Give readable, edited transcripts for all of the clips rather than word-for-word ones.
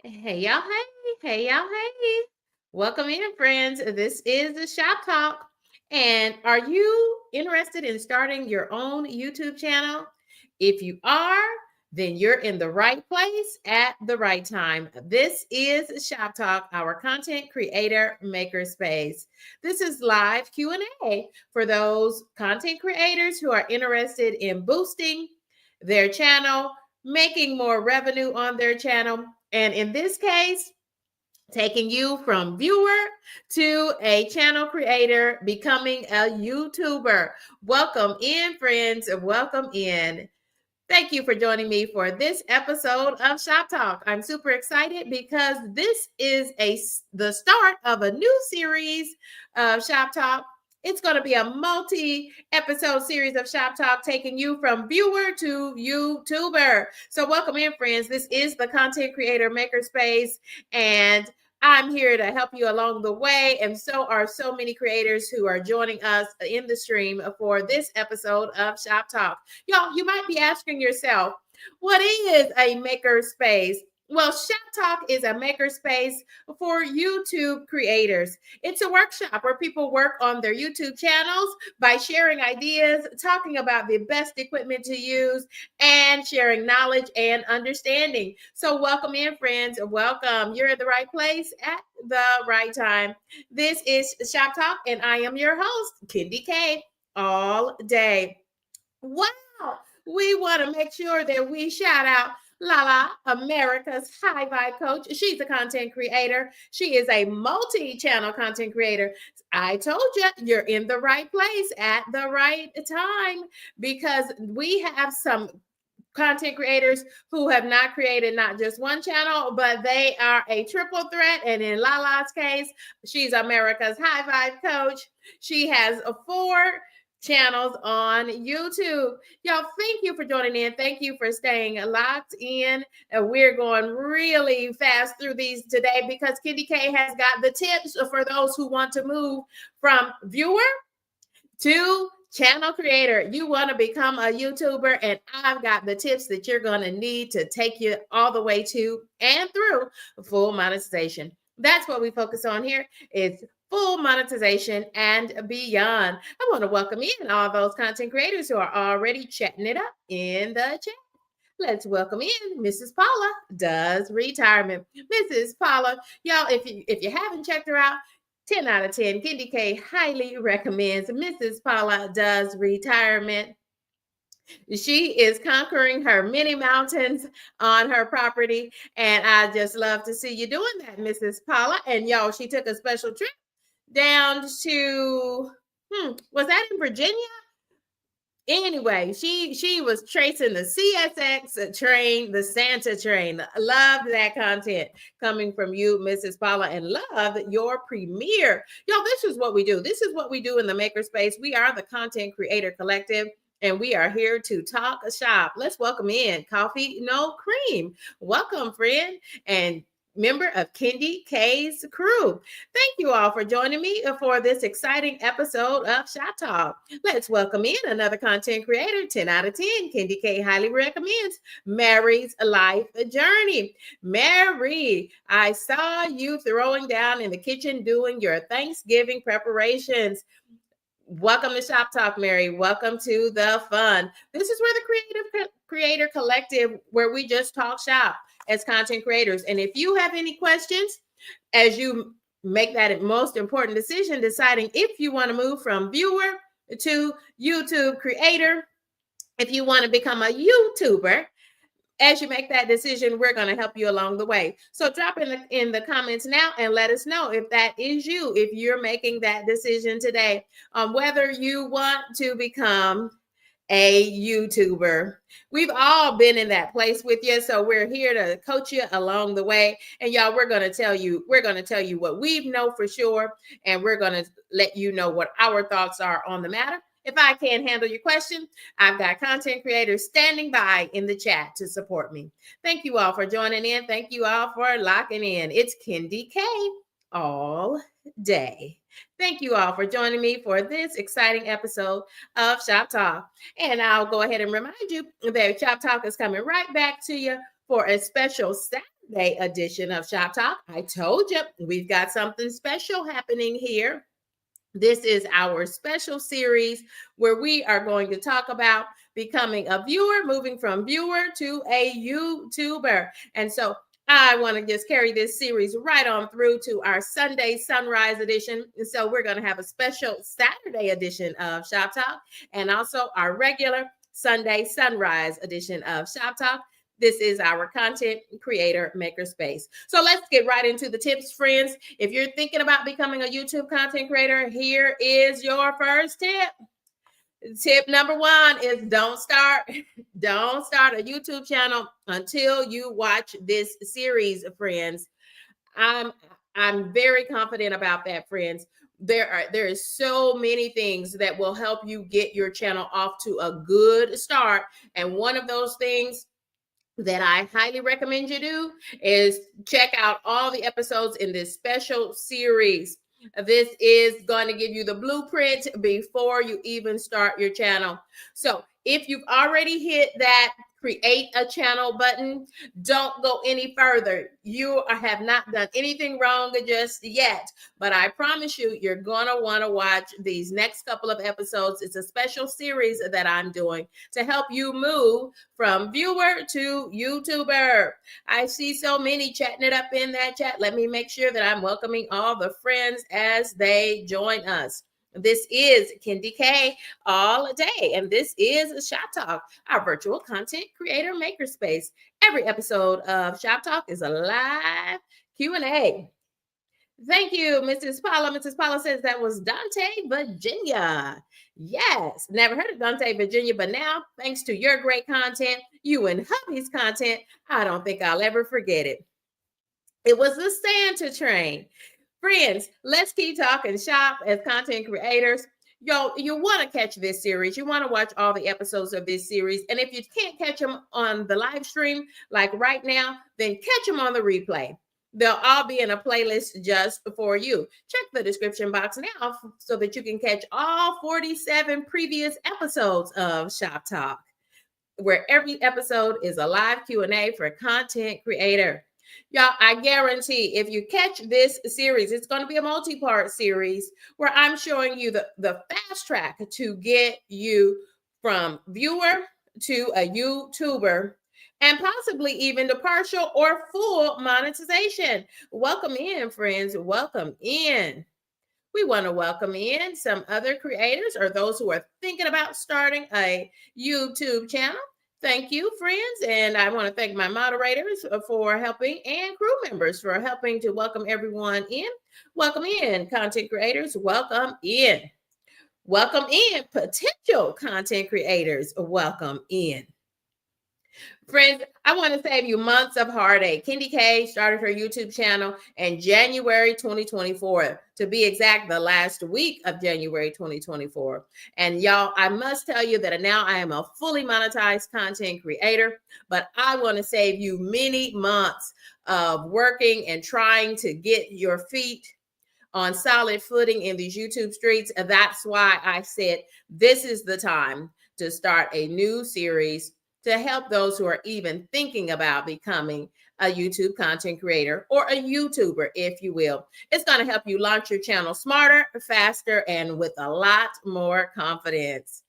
Hey y'all, hey y'all, hey. Welcome in, friends. This is the Shop Talk. And are you interested in starting your own YouTube channel? If you are, then you're in the right place at the right time. This is Shop Talk, our content creator makerspace. This is live Q&A for those content creators who are interested in boosting their channel, making more revenue on their channel, and in this case, taking you from viewer to a channel creator, becoming a YouTuber. Welcome in, friends. Welcome in. Thank you for joining me for this episode of Shop Talk. I'm super excited because this is the start of a new series of Shop Talk. It's going to be a multi-episode series of Shop Talk taking you from viewer to YouTuber. So welcome in, friends. This is the Content Creator Makerspace, and I'm here to help you along the way. And so are so many creators who are joining us in the stream for this episode of Shop Talk. Y'all, you might be asking yourself, what is a maker space? Well, Shop Talk is a maker space for YouTube creators. It's a workshop where people work on their YouTube channels by sharing ideas, talking about the best equipment to use, and sharing knowledge and understanding. So welcome in, friends. Welcome. You're in the right place at the right time. This is Shop Talk, and I am your host, KendyK, all day. Wow. We want to make sure that we shout out Lala, America's high vibe coach. She's a content creator. She is a multi-channel content creator. I told you, you're in the right place at the right time because we have some content creators who have not created not just one channel, but they are a triple threat. And in Lala's case, she's America's high vibe coach. She has four channels on YouTube. Y'all, thank you for joining in. Thank you for staying locked in. We're going really fast through these today because KendyK has got the tips for those who want to move from viewer to channel creator. You want to become a YouTuber, and I've got the tips that you're going to need to take you all the way to and through full monetization. That's what we focus on here. It's full monetization and beyond. I want to welcome in all those content creators who are already chatting it up in the chat. Let's welcome in Mrs. Paula Does Retirement. Mrs. Paula, y'all, if you haven't checked her out, 10 out of 10, KendyK highly recommends Mrs. Paula Does Retirement. She is conquering her many mountains on her property, and I just love to see you doing that, Mrs. Paula. And y'all, she took a special trip down to, was that in Virginia? Anyway, she was tracing the CSX train, the Santa train. Loved that content coming from you, Mrs. Paula, and love your premiere. Y'all, this is what we do. This is what we do in the makerspace. We are the Content Creator Collective, and we are here to talk shop. Let's welcome in Coffee No Cream. Welcome, friend. And member of KendyK's crew. Thank you all for joining me for this exciting episode of Shop Talk. Let's welcome in another content creator, 10 out of 10. KendyK highly recommends Mary's Life Journey. Mary, I saw you throwing down in the kitchen doing your Thanksgiving preparations. Welcome to Shop Talk, Mary. Welcome to the fun. This is where the Creator Collective, where we just talk shop as content creators. And if you have any questions, as you make that most important decision, deciding if you want to move from viewer to YouTube creator, if you want to become a YouTuber, as you make that decision, we're going to help you along the way. So drop in the comments now and let us know if that is you, if you're making that decision today on whether you want to become a YouTuber. We've all been in that place with you, so we're here to coach you along the way. And y'all, we're going to tell you what we know for sure, and we're going to let you know what our thoughts are on the matter. If I can't handle your question, I've got content creators standing by in the chat to support me. Thank you all for joining in. Thank you all for locking in. It's KendyK all day. Thank you all for joining me for this exciting episode of Shop Talk. And I'll go ahead and remind you that Shop Talk is coming right back to you for a special Saturday Saturday edition of Shop Talk. I told you we've got something special happening here. This is our special series where we are going to talk about becoming a viewer, moving from viewer to a YouTuber. And so I want to just carry this series right on through to our Sunday Sunrise edition. And so we're going to have a special Saturday edition of Shop Talk and also our regular Sunday Sunrise edition of Shop Talk. This is our content creator makerspace. So let's get right into the tips, friends. If you're thinking about becoming a YouTube content creator, here is your first tip. Tip number one is don't start a YouTube channel until you watch this series, friends. I'm very confident about that, friends. There is so many things that will help you get your channel off to a good start. And one of those things that I highly recommend you do is check out all the episodes in this special series. This is going to give you the blueprint before you even start your channel. So if you've already hit that create a channel button, don't go any further. You have not done anything wrong just yet, but I promise you, you're going to want to watch these next couple of episodes. It's a special series that I'm doing to help you move from viewer to YouTuber. I see so many chatting it up in that chat. Let me make sure that I'm welcoming all the friends as they join us. This is KendyK all day, and this is Shop Talk, our virtual content creator makerspace. Every episode of Shop Talk is a live Q&A. Thank you, Mrs. Paula. Mrs. Paula says that was Dante, Virginia. Yes, never heard of Dante, Virginia, but now, thanks to your great content, you and hubby's content, I don't think I'll ever forget it. It was the Santa train. Friends, let's keep talking shop as content creators. Yo, you want to catch this series. You want to watch all the episodes of this series. And if you can't catch them on the live stream, like right now, then catch them on the replay. They'll all be in a playlist just for you. Check the description box now so that you can catch all 47 previous episodes of Shop Talk, where every episode is a live Q&A for content creator. Y'all, I guarantee if you catch this series, it's going to be a multi-part series where I'm showing you the fast track to get you from viewer to a YouTuber and possibly even to partial or full monetization. Welcome in, friends. Welcome in. We want to welcome in some other creators or those who are thinking about starting a YouTube channel. Thank you, friends. And I want to thank my moderators for helping and crew members for helping to welcome everyone in. Welcome in, content creators. Welcome in. Welcome in, potential content creators. Welcome in. Friends, I want to save you months of heartache. KendyK started her YouTube channel in January 2024. To be exact, the last week of January 2024. And y'all, I must tell you that now I am a fully monetized content creator, but I want to save you many months of working and trying to get your feet on solid footing in these YouTube streets. That's why I said this is the time to start a new series to help those who are even thinking about becoming a YouTube content creator or a YouTuber, if you will. It's going to help you launch your channel smarter, faster, and with a lot more confidence.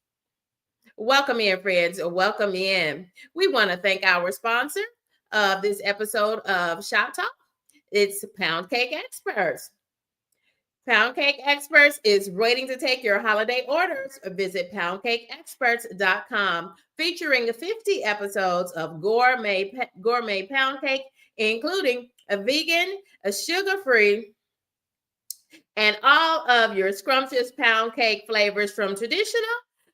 Welcome in, friends. Welcome in. We want to thank our sponsor of this episode of Shop Talk. It's Pound Cake Experts. Pound Cake Experts is waiting to take your holiday orders. Visit poundcakeexperts.com, featuring 50 episodes of gourmet pound cake, including a vegan, a sugar-free, and all of your scrumptious pound cake flavors, from traditional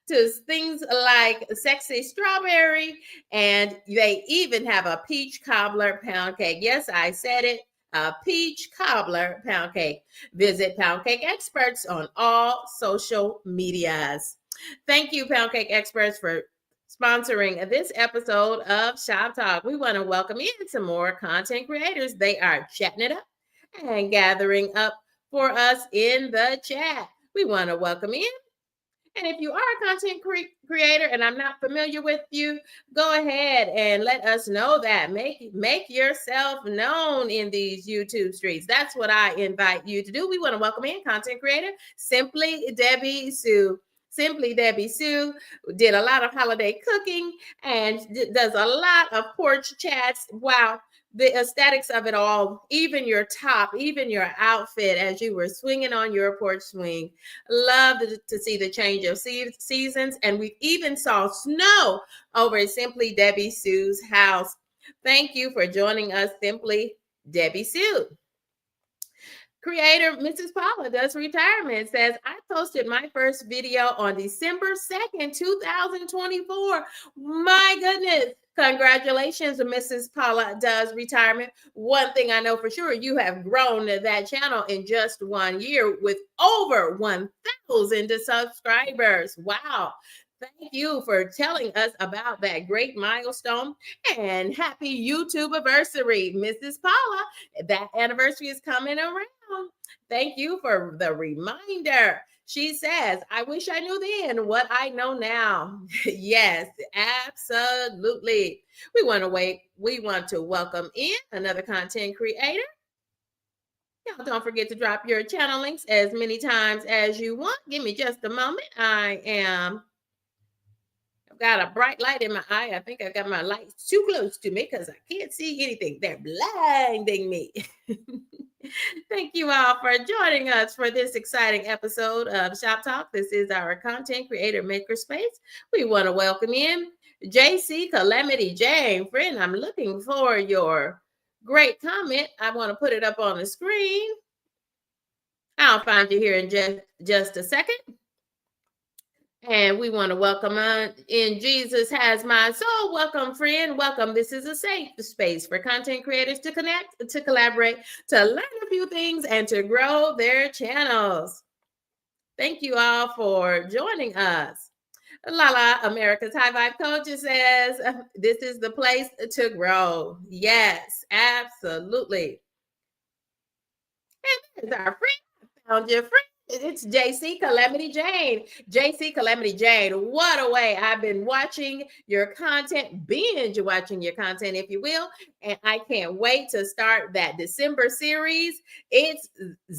to things like sexy strawberry, and they even have a peach cobbler pound cake. Yes, I said it. A peach cobbler pound cake. Visit Pound Cake Experts on all social medias. Thank you, Pound Cake Experts, for sponsoring this episode of Shop Talk. We want to welcome in some more content creators. They are chatting it up and gathering up for us in the chat. We want to welcome in And if you are a content creator and I'm not familiar with you, go ahead and let us know that. Make yourself known in these YouTube streets. That's what I invite you to do. We want to welcome in content creator Simply Debbie Sue. Simply Debbie Sue did a lot of holiday cooking and does a lot of porch chats. Wow, the aesthetics of it all, even your top, even your outfit as you were swinging on your porch swing. Love to see the change of seasons. And we even saw snow over at Simply Debbie Sue's house. Thank you for joining us, Simply Debbie Sue. Creator Mrs. Paula does retirement says, I posted my first video on December 2nd, 2024. My goodness. Congratulations, Mrs. Paula does retirement. One thing I know for sure, you have grown that channel in just 1 year with over 1,000 subscribers. Wow. Thank you for telling us about that great milestone, and happy YouTube anniversary, Mrs. Paula. That anniversary is coming around. Thank you for the reminder. She says, I wish I knew then what I know now. Yes, absolutely. We want to welcome in another content creator. Y'all don't forget to drop your channel links as many times as you want. Give me just a moment. I've got a bright light in my eye. I think I got my lights too close to me because I can't see anything. They're blinding me. Thank you all for joining us for this exciting episode of Shop Talk. This is our content creator makerspace. We want to welcome in JC Calamity Jane. Friend, I'm looking for your great comment. I want to put it up on the screen. I'll find you here in just a second. And we want to welcome in Jesus Has My Soul. Welcome, friend. Welcome. This is a safe space for content creators to connect, to collaborate, to learn a few things, and to grow their channels. Thank you all for joining us. Lala, America's High Vibe Coach says, this is the place to grow. Yes, absolutely. And there's our friend. Found your friend. It's JC Calamity Jane. JC Calamity Jane, what a way. I've been watching your content, binge watching your content, if you will. And I can't wait to start that December series. It's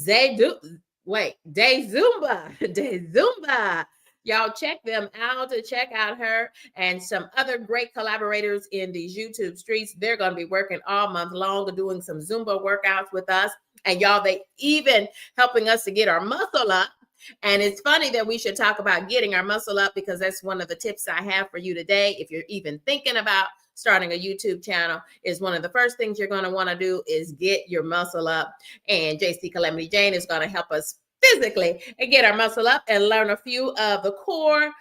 Day Zumba. Day Zumba. Y'all check them out to check out her and some other great collaborators in these YouTube streets. They're going to be working all month long, doing some Zumba workouts with us. And y'all, they even helping us to get our muscle up. And it's funny that we should talk about getting our muscle up because that's one of the tips I have for you today. If you're even thinking about starting a YouTube channel, is one of the first things you're going to want to do is get your muscle up. And JC Calamity Jane is going to help us physically and get our muscle up and learn a few of the core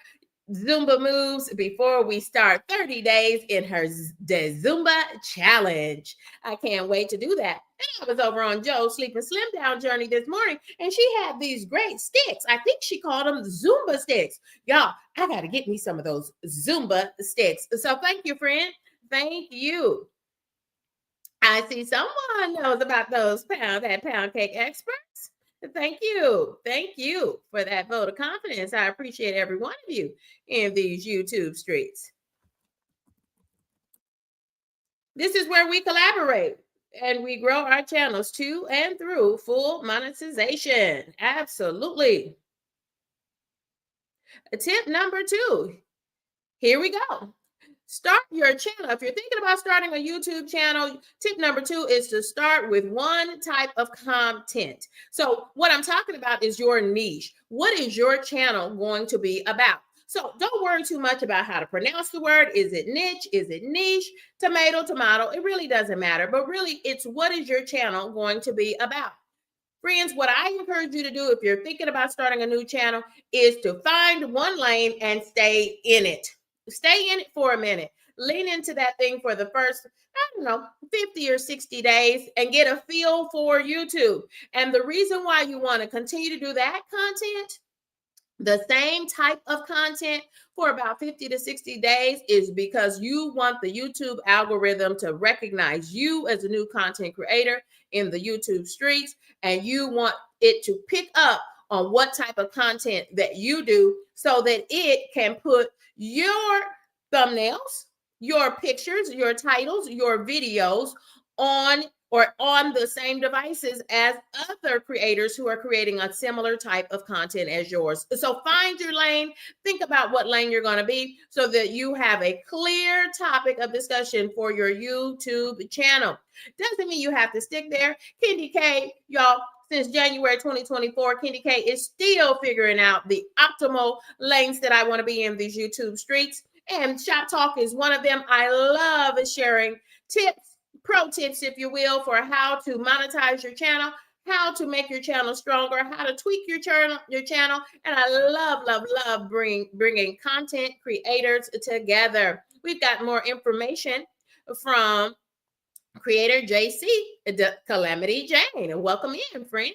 Zumba moves before we start 30 days in her Zumba challenge. I can't wait to do that. And I was over on Joe's Sleep and Slim Down journey this morning, and she had these great sticks. I think she called them Zumba sticks. Y'all, I got to get me some of those Zumba sticks. So thank you, friend. Thank you. I see someone knows about those pound cake experts. Thank you. Thank you for that vote of confidence. I appreciate every one of you in these YouTube streets. This is where we collaborate and we grow our channels to and through full monetization. Absolutely. Tip number 2. Here we go. Start your channel. If you're thinking about starting a YouTube channel, tip number 2 is to start with one type of content. So what I'm talking about is your niche. What is your channel going to be about? So don't worry too much about how to pronounce the word. Is it niche? Is it niche? Tomato, tomato. It really doesn't matter. But really, it's what is your channel going to be about? Friends, what I encourage you to do if you're thinking about starting a new channel is to find one lane and stay in it. Stay in it for a minute. Lean into that thing for the first, 50 or 60 days and get a feel for YouTube. And the reason why you want to continue to do that content, the same type of content for about 50 to 60 days, is because you want the YouTube algorithm to recognize you as a new content creator in the YouTube streets, and you want it to pick up on what type of content that you do so that it can put your thumbnails, your pictures, your titles, your videos on or on the same devices as other creators who are creating a similar type of content as yours. So find your lane, think about what lane you're going to be so that you have a clear topic of discussion for your YouTube channel. Doesn't mean you have to stick there. KendyK, y'all, since January 2024, KendyK is still figuring out the optimal lanes that I want to be in these YouTube streets. And Shoptalk is one of them. I love sharing tips, pro tips, if you will, for how to monetize your channel, how to make your channel stronger, how to tweak your channel, and I love bringing content creators together. We've got more information from creator JC Calamity Jane. And welcome in, friend.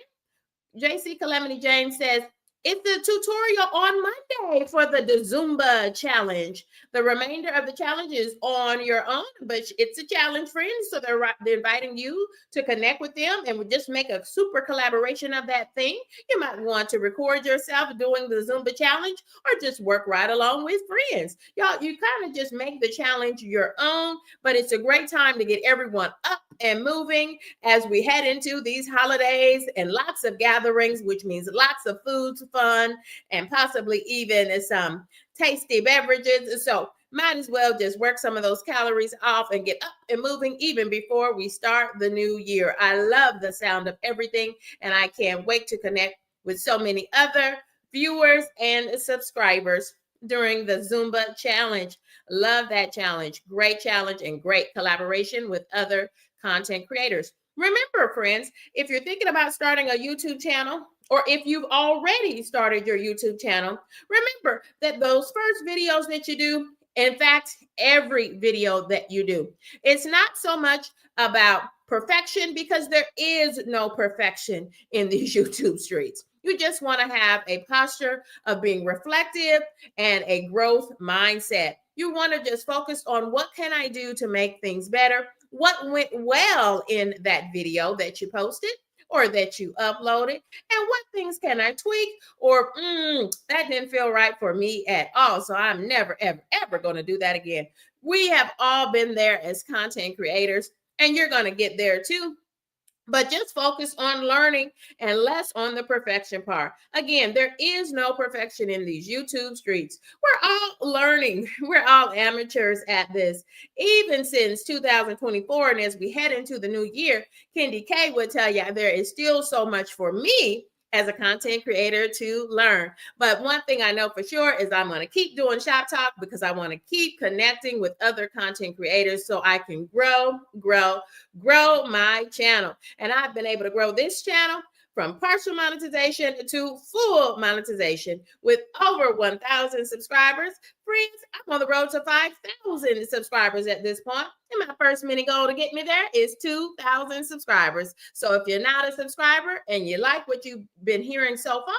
JC Calamity Jane says, it's the tutorial on Monday for the Zumba challenge. The remainder of the challenge is on your own, but it's a challenge, friends. So they're inviting you to connect with them and we just make a super collaboration of that thing. You might want to record yourself doing the Zumba challenge or just work right along with friends. Y'all, you kind of just make the challenge your own, but it's a great time to get everyone up and moving as we head into these holidays and lots of gatherings, which means lots of food, fun, and possibly even some tasty beverages. So might as well just work some of those calories off and get up and moving even before we start the new year. I love the sound of everything, and I can't wait to connect with so many other viewers and subscribers during the Zumba challenge. Love that challenge. Great challenge and great collaboration with other content creators. Remember, friends, if you're thinking about starting a YouTube channel, or if you've already started your YouTube channel, remember that those first videos that you do, in fact, every video that you do, it's not so much about perfection because there is no perfection in these YouTube streets. You just want to have a posture of being reflective and a growth mindset. You want to just focus on what can I do to make things better? What went well in that video that you posted or that you uploaded? And what things can I tweak? Or that didn't feel right for me at all. So I'm never, ever going to do that again. We have all been there as content creators, and you're going to get there too. But just focus on learning and less on the perfection part. Again, there is no perfection in these YouTube streets. We're all learning. We're all amateurs at this. Even since 2024, and as we head into the new year, KendyK would tell you there is still so much for me as a content creator to learn. But one thing I know for sure is I'm going to keep doing Shoptalk because I want to keep connecting with other content creators so I can grow my channel. And I've been able to grow this channel from partial monetization to full monetization with over 1,000 subscribers. Friends, I'm on the road to 5,000 subscribers at this point. And my first mini goal to get me there is 2,000 subscribers. So if you're not a subscriber and you like what you've been hearing so far,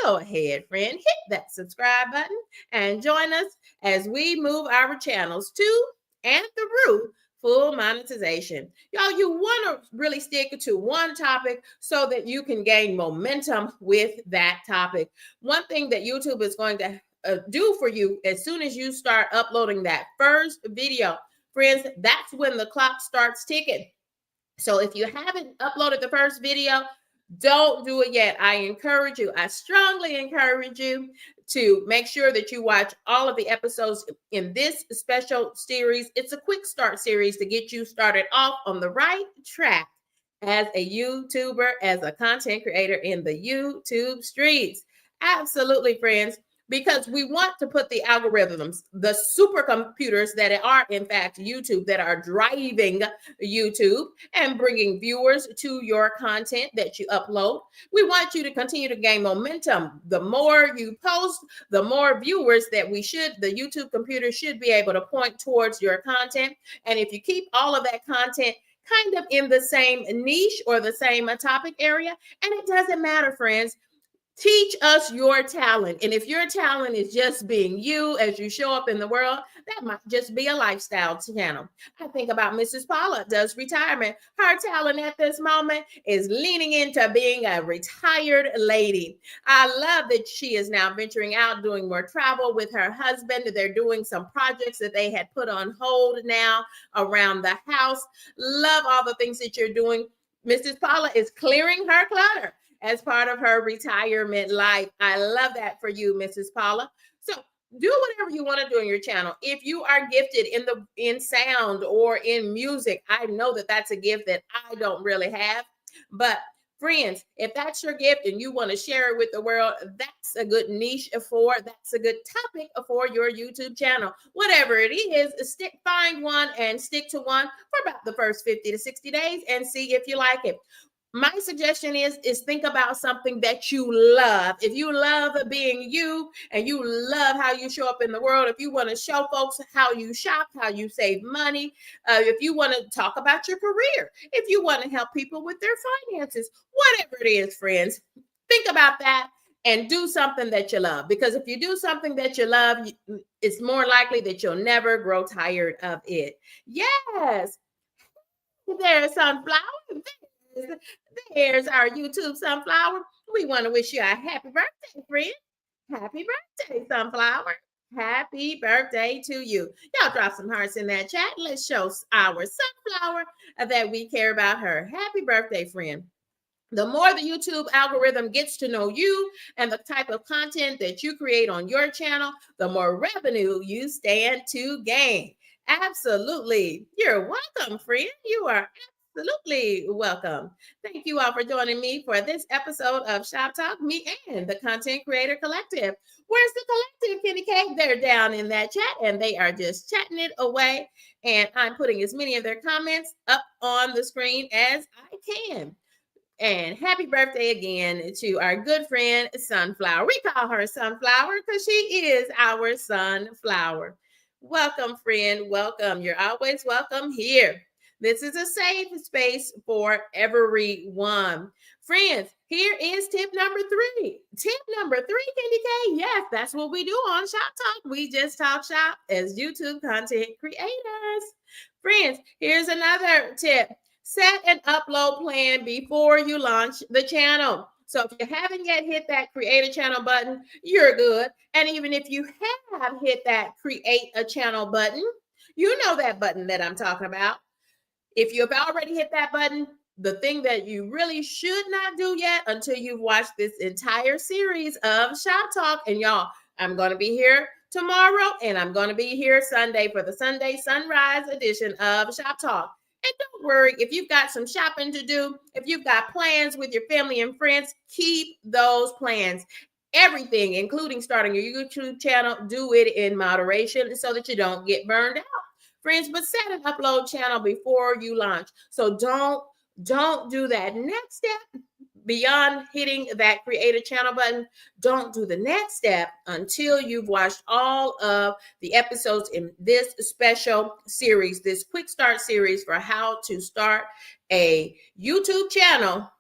go ahead, friend, hit that subscribe button and join us as we move our channels to and through full monetization. Y'all, you want to really stick to one topic so that you can gain momentum with that topic. One thing that YouTube is going to do for you as soon as you start uploading that first video, friends, that's when the clock starts ticking. So if you haven't uploaded the first video, don't do it yet. I strongly encourage you to make sure that you watch all of the episodes in this special series. It's a quick start series to get you started off on the right track as a YouTuber, as a content creator in the YouTube streets. Absolutely, friends. Because we want to put the algorithms, the supercomputers that are in fact YouTube, that are driving YouTube and bringing viewers to your content that you upload. We want you to continue to gain momentum. The more you post, the more viewers that the YouTube computer should be able to point towards your content. And if you keep all of that content kind of in the same niche or the same topic area, and it doesn't matter, friends, Teach us your talent. And if your talent is just being you as you show up in the world, that might just be a lifestyle channel. I think about Mrs. Paula does retirement. Her talent at this moment is leaning into being a retired lady. I love that she is now venturing out, doing more travel with her husband. They're doing some projects that they had put on hold now around the house. Love all the things that you're doing. Mrs. Paula is clearing her clutter as part of her retirement life. I love that for you, Mrs. Paula. So do whatever you want to do on your channel. If you are gifted in sound or in music, I know that that's a gift that I don't really have. But friends, if that's your gift and you want to share it with the world, that's a good niche that's a good topic for your YouTube channel. Whatever it is, find one and stick to one for about the first 50 to 60 days and see if you like it. My suggestion is think about something that you love. If you love being you and you love how you show up in the world, if you want to show folks how you shop, how you save money, if you want to talk about your career, if you want to help people with their finances, whatever it is, friends, think about that and do something that you love. Because if you do something that you love, it's more likely that you'll never grow tired of it. Yes, there's sunflower. There's our YouTube sunflower. We want to wish you a happy birthday, friend. Happy birthday, sunflower. Happy birthday to you. Y'all drop some hearts in that chat. Let's show our sunflower that we care about her. Happy birthday, friend. The more the YouTube algorithm gets to know you and the type of content that you create on your channel, the more revenue you stand to gain. Absolutely. You're welcome, friend. You are absolutely welcome. Thank you all for joining me for this episode of Shop Talk, me and the Content Creator Collective. Where's the collective, KendyK? They're down in that chat and they are just chatting it away. And I'm putting as many of their comments up on the screen as I can. And happy birthday again to our good friend Sunflower. We call her Sunflower because she is our sunflower. Welcome, friend. Welcome. You're always welcome here. This is a safe space for everyone. Friends, here is tip number 3. Tip number 3, KendyK. Yes, that's what we do on Shop Talk. We just talk shop as YouTube content creators. Friends, here's another tip. Set an upload plan before you launch the channel. So if you haven't yet hit that create a channel button, you're good. And even if you have hit that create a channel button, you know that button that I'm talking about. If you've already hit that button, the thing that you really should not do yet until you've watched this entire series of Shop Talk, and y'all, I'm going to be here tomorrow and I'm going to be here Sunday for the Sunday Sunrise edition of Shop Talk. And don't worry, if you've got some shopping to do, if you've got plans with your family and friends, keep those plans. Everything, including starting your YouTube channel, do it in moderation so that you don't get burned out. Friends, but set an upload channel before you launch. So don't do that. Next step, beyond hitting that create a channel button, don't do the next step until you've watched all of the episodes in this special series, this quick start series for how to start a YouTube channel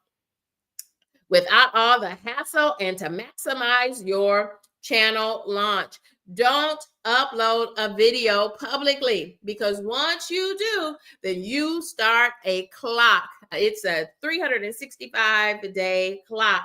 without all the hassle and to maximize your channel launch. Don't upload a video publicly, because once you do, then you start a clock. It's a 365-day clock.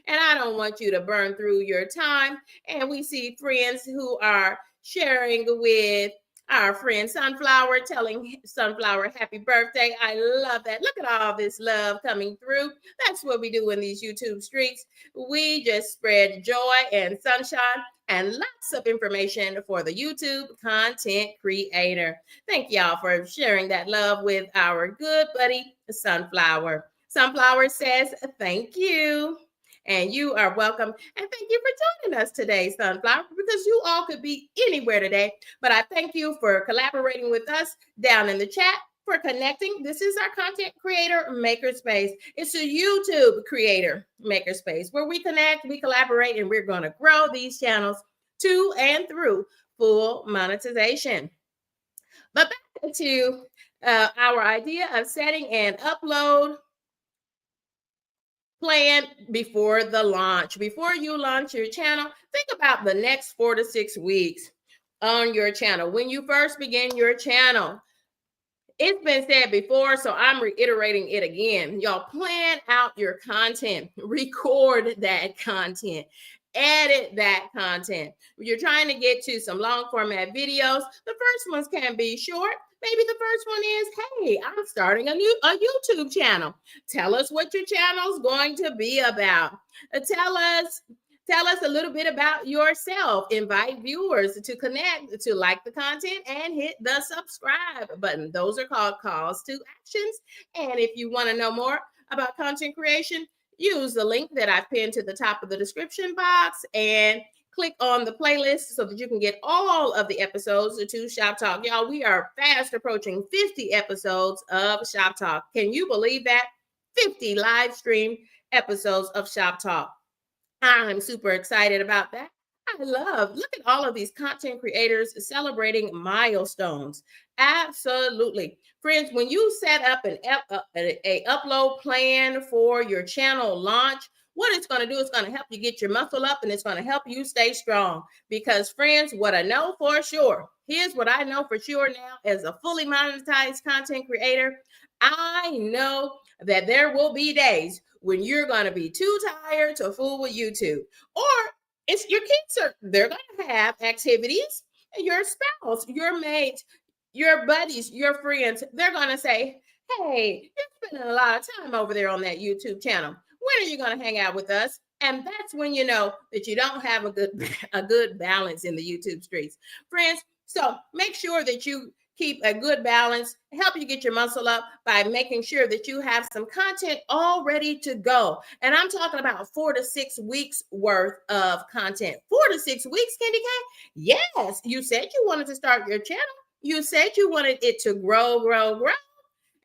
And I don't want you to burn through your time. And we see friends who are sharing with our friend Sunflower, telling Sunflower happy birthday. I love that. Look at all this love coming through. That's what we do in these YouTube streets. We just spread joy and sunshine and lots of information for the YouTube content creator. Thank y'all for sharing that love with our good buddy Sunflower. Sunflower says thank you. And you are welcome. And thank you for joining us today, Sunflower, because you all could be anywhere today. But I thank you for collaborating with us down in the chat, for connecting. This is our content creator makerspace. It's a YouTube creator makerspace where we connect, we collaborate, and we're going to grow these channels to and through full monetization. But back to our idea of setting an upload plan before the launch. Before you launch your channel, think about the next 4 to 6 weeks on your channel. When you first begin your channel, it's been said before, so I'm reiterating it again. Y'all plan out your content, record that content, edit that content. When you're trying to get to some long format videos, the first ones can be short. Maybe the first one is, hey, I'm starting a YouTube channel. Tell us what your channel is going to be about. Tell us a little bit about yourself. Invite viewers to connect, to like the content, and hit the subscribe button. Those are called calls to actions. And if you want to know more about content creation, use the link that I've pinned to the top of the description box and click on the playlist so that you can get all of the episodes to Shop Talk. Y'all, we are fast approaching 50 episodes of Shop Talk. Can you believe that? 50 live stream episodes of Shop Talk. I'm super excited about that. Look at all of these content creators celebrating milestones. Absolutely. Friends, when you set up a upload plan for your channel launch, what it's going to do is going to help you get your muscle up, and it's going to help you stay strong. Because friends, what I know for sure, here's what I know for sure now as a fully monetized content creator. I know that there will be days when you're going to be too tired to fool with YouTube, or it's your kids they're going to have activities, and your spouse, your mate, your buddies, your friends, they're going to say, hey, you're spending a lot of time over there on that YouTube channel. When are you going to hang out with us? And that's when you know that you don't have a good balance in the YouTube streets, friends. So make sure that you keep a good balance, help you get your muscle up by making sure that you have some content all ready to go. And I'm talking about 4 to 6 weeks worth of content. 4 to 6 weeks, KendyK? Yes, you said you wanted to start your channel. You said you wanted it to grow.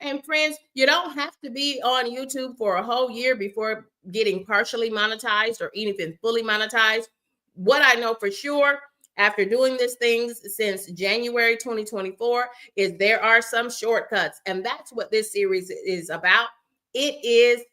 And friends, you don't have to be on YouTube for a whole year before getting partially monetized or even fully monetized. What I know for sure, after doing these things since January 2024, is there are some shortcuts. And that's what this series is about. It's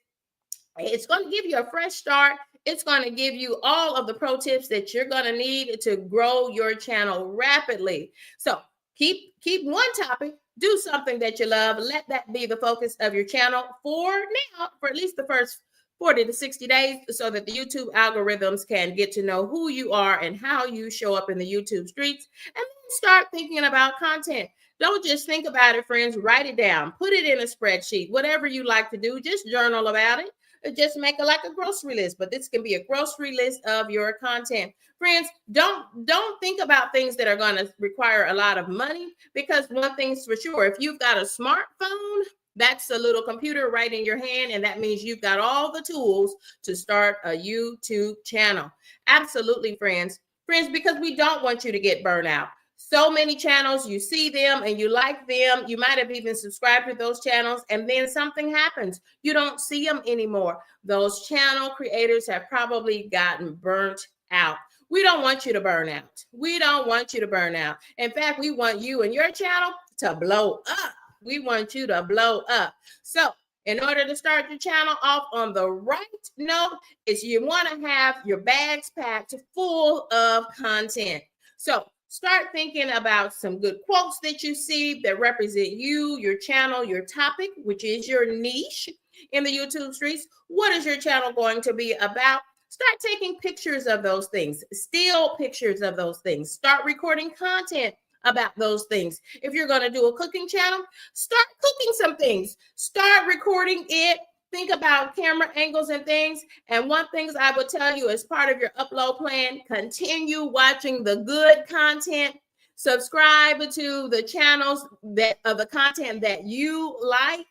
going to give you a fresh start. It's going to give you all of the pro tips that you're going to need to grow your channel rapidly. So keep one topic, do something that you love. Let that be the focus of your channel for now, for at least the first 40 to 60 days, so that the YouTube algorithms can get to know who you are and how you show up in the YouTube streets. And then start thinking about content. Don't just think about it, friends. Write it down. Put it in a spreadsheet. Whatever you like to do, just journal about it. Just make it like a grocery list, but this can be a grocery list of your content. Friends, don't think about things that are going to require a lot of money, because one thing's for sure, if you've got a smartphone, that's a little computer right in your hand, and that means you've got all the tools to start a YouTube channel. Absolutely, friends, because we don't want you to get burnt out. So many channels, you see them and you like them. You might have even subscribed to those channels, and then something happens. You don't see them anymore. Those channel creators have probably gotten burnt out. We don't want you to burn out. We don't want you to burn out. In fact, we want you and your channel to blow up. We want you to blow up. So in order to start your channel off on the right note, is you want to have your bags packed full of content. So start thinking about some good quotes that you see that represent you, your channel, your topic, which is your niche in the YouTube streets. What is your channel going to be about? Start taking pictures of those things, still pictures of those things. Start recording content about those things. If you're going to do a cooking channel, start cooking some things. Start recording it. Think about camera angles and things. And one thing I would tell you as part of your upload plan, continue watching the good content. Subscribe to the channels that of the content that you like,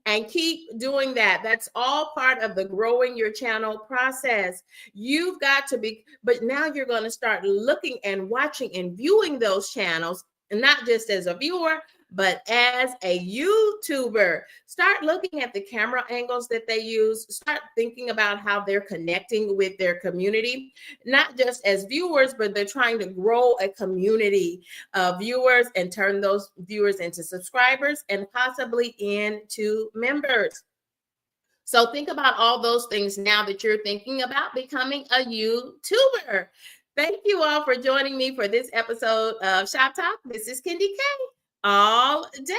and keep doing that. That's all part of the growing your channel process. You've got to be, but now you're going to start looking and watching and viewing those channels, and not just as a viewer, but as a YouTuber. Start looking at the camera angles that they use. Start thinking about how they're connecting with their community, not just as viewers, but they're trying to grow a community of viewers and turn those viewers into subscribers and possibly into members. So think about all those things now that you're thinking about becoming a YouTuber. Thank you all for joining me for this episode of Shop Talk. This is KendyK all day,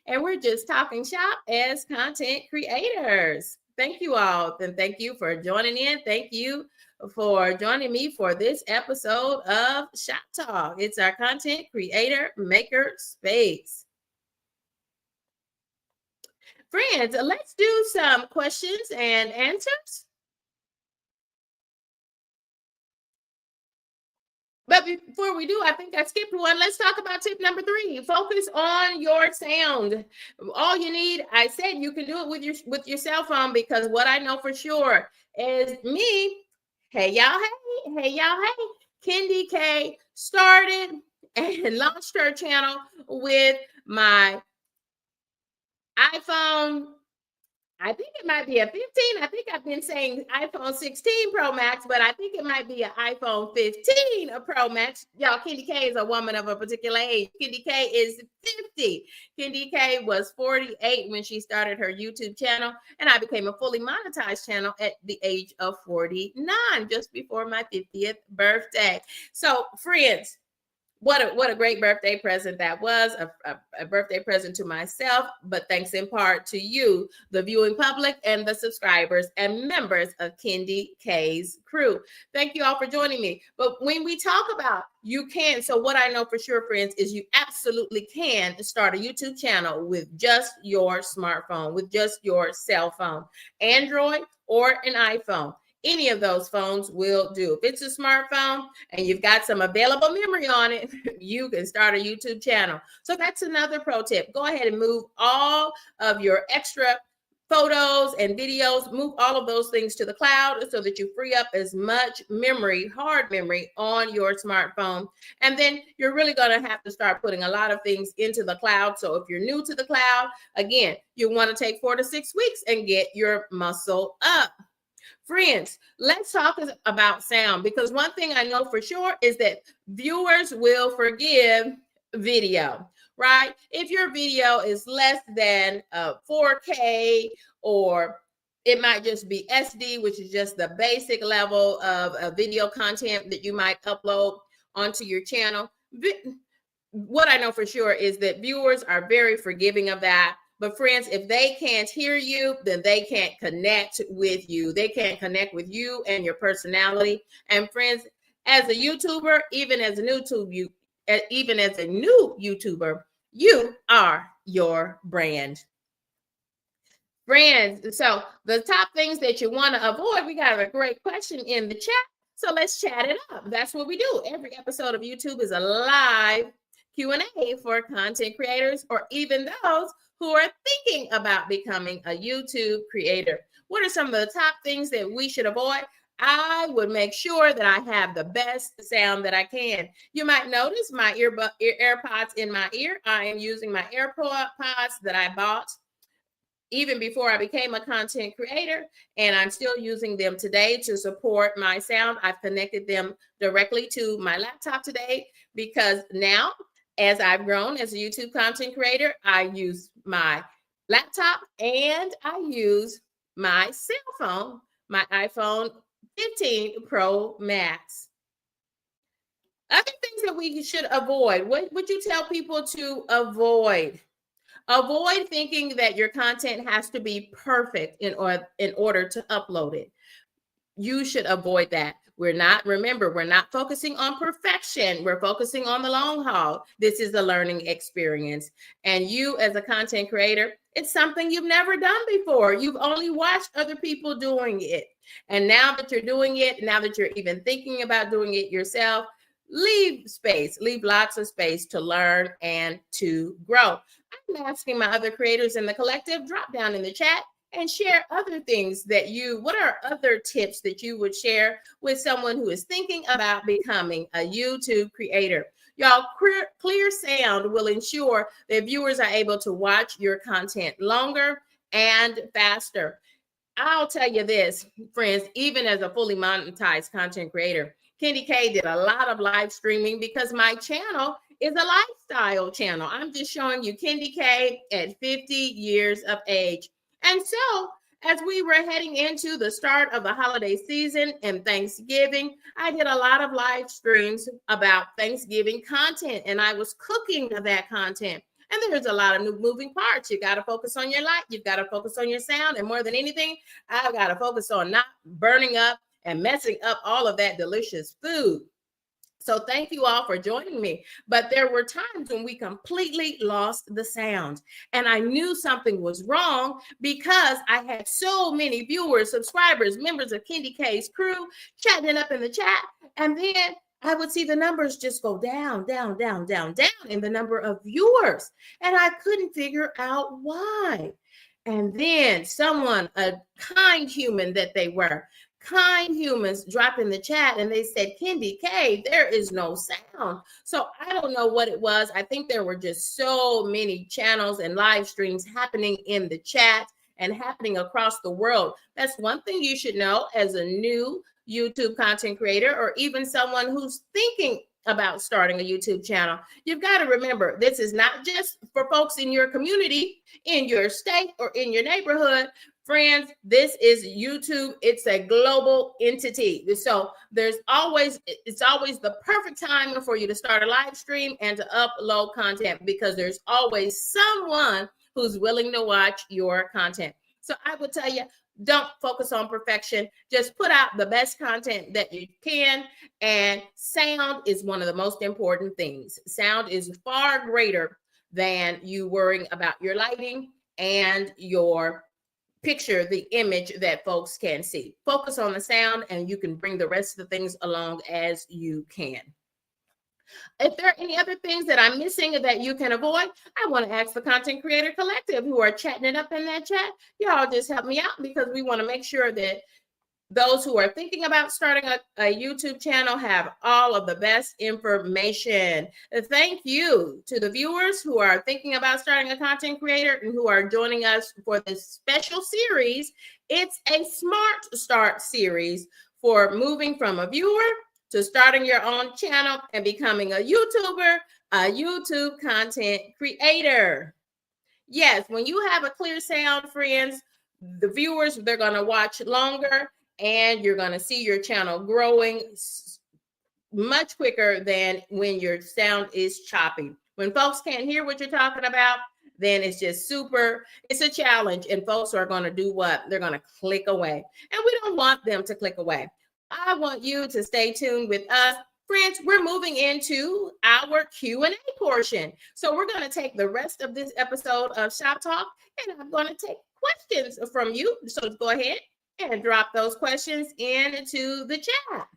and we're just talking shop as content creators. Thank you all, and thank you for joining in. Thank you for joining me for this episode of Shop Talk. It's our content creator maker space. Friends, let's do some questions and answers. But before we do, I think I skipped one. Let's talk about tip number 3. Focus on your sound. All you need, I said you can do it with your cell phone, because what I know for sure is me. Hey y'all, hey y'all, hey. KendyK started and launched her channel with my iPhone. I think it might be a 15. I think I've been saying iPhone 16 Pro Max, but I think it might be an iPhone 15 Pro Max. Y'all, KendyK is a woman of a particular age. KendyK is 50. KendyK was 48 when she started her YouTube channel, and I became a fully monetized channel at the age of 49, just before my 50th birthday. So, friends, what a great birthday present that was, a birthday present to myself, but thanks in part to you, the viewing public and the subscribers and members of KendyK's crew. Thank you all for joining me. But when we talk about you can, so what I know for sure, friends, is you absolutely can start a YouTube channel with just your smartphone, with just your cell phone, Android or an iPhone. Any of those phones will do. If it's a smartphone and you've got some available memory on it, you can start a YouTube channel. So that's another pro tip. Go ahead and move all of your extra photos and videos, move all of those things to the cloud so that you free up as much memory, hard memory, on your smartphone. And then you're really going to have to start putting a lot of things into the cloud. So if you're new to the cloud, again, you want to take 4 to 6 weeks and get your muscle up. Friends, let's talk about sound, because one thing I know for sure is that viewers will forgive video, right? If your video is less than 4K, or it might just be SD, which is just the basic level of video content that you might upload onto your channel. What I know for sure is that viewers are very forgiving of that. But friends, if they can't hear you, then they can't connect with you. They can't connect with you and your personality. And friends, as a YouTuber, even as a new YouTuber, you are your brand. Friends, so the top things that you want to avoid, we got a great question in the chat. So let's chat it up. That's what we do. Every episode of YouTube is a live Q&A for content creators, or even those who are thinking about becoming a YouTube creator. What are some of the top things that we should avoid? I would make sure that I have the best sound that I can. You might notice my AirPods in my ear. I am using my AirPods that I bought even before I became a content creator, and I'm still using them today to support my sound. I've connected them directly to my laptop today, because now, as I've grown as a YouTube content creator, I use my laptop and I use my cell phone, my iPhone 15 Pro Max. Other things that we should avoid. What would you tell people to avoid? Avoid thinking that your content has to be perfect in order to upload it. You should avoid that. We're not focusing on perfection. We're focusing on the long haul. This is a learning experience. And you, as a content creator, it's something you've never done before. You've only watched other people doing it. And now that you're doing it, now that you're even thinking about doing it yourself, leave lots of space to learn and to grow. I'm asking my other creators in the collective, drop down in the chat and share other things what are other tips that you would share with someone who is thinking about becoming a YouTube creator? Y'all, clear sound will ensure that viewers are able to watch your content longer and faster. I'll tell you this, friends, even as a fully monetized content creator, KendyK did a lot of live streaming because my channel is a lifestyle channel. I'm just showing you KendyK at 50 years of age. And so As we were heading into the start of the holiday season and Thanksgiving, I did a lot of live streams about Thanksgiving content, and I was cooking that content. And there's a lot of new moving parts. You got to focus on your light. You've got to focus on your sound. And more than anything, I've got to focus on not burning up and messing up all of that delicious food. So thank you all for joining me. But there were times when we completely lost the sound. And I knew something was wrong because I had so many viewers, subscribers, members of KendyK's crew chatting it up in the chat. And then I would see the numbers just go down, down, down, down, down in the number of viewers. And I couldn't figure out why. And then someone, a kind human that they were, kind humans drop in the chat and they said, KendyK, there is no sound. So I don't know what it was. I think there were just so many channels and live streams happening in the chat and happening across the world. That's one thing you should know as a new YouTube content creator, or even someone who's thinking about starting a YouTube channel. You've got to remember, this is not just for folks in your community, in your state, or in your neighborhood. Friends, this is YouTube. It's a global entity. So it's always the perfect time for you to start a live stream and to upload content, because there's always someone who's willing to watch your content. So I would tell you, don't focus on perfection. Just put out the best content that you can. And sound is one of the most important things. Sound is far greater than you worrying about your lighting and your picture, the image that folks can see. Focus on the sound and you can bring the rest of the things along as you can. If there are any other things that I'm missing that you can avoid, I want to ask the Content Creator Collective who are chatting it up in that chat. Y'all just help me out, because we want to make sure that those who are thinking about starting a YouTube channel have all of the best information. Thank you to the viewers who are thinking about starting a content creator and who are joining us for this special series. It's a Smart Start series for moving from a viewer to starting your own channel and becoming a YouTuber, a YouTube content creator. Yes, when you have a clear sound, friends, the viewers, they're going to watch longer, and you're going to see your channel growing much quicker than when your sound is choppy. When folks can't hear what you're talking about, then it's just it's a challenge, and folks are going to do what? They're going to click away. And we don't want them to click away. I want you to stay tuned with us. Friends, we're moving into our Q&A portion. So we're going to take the rest of this episode of Shop Talk, and I'm going to take questions from you. So go ahead and drop those questions into the chat.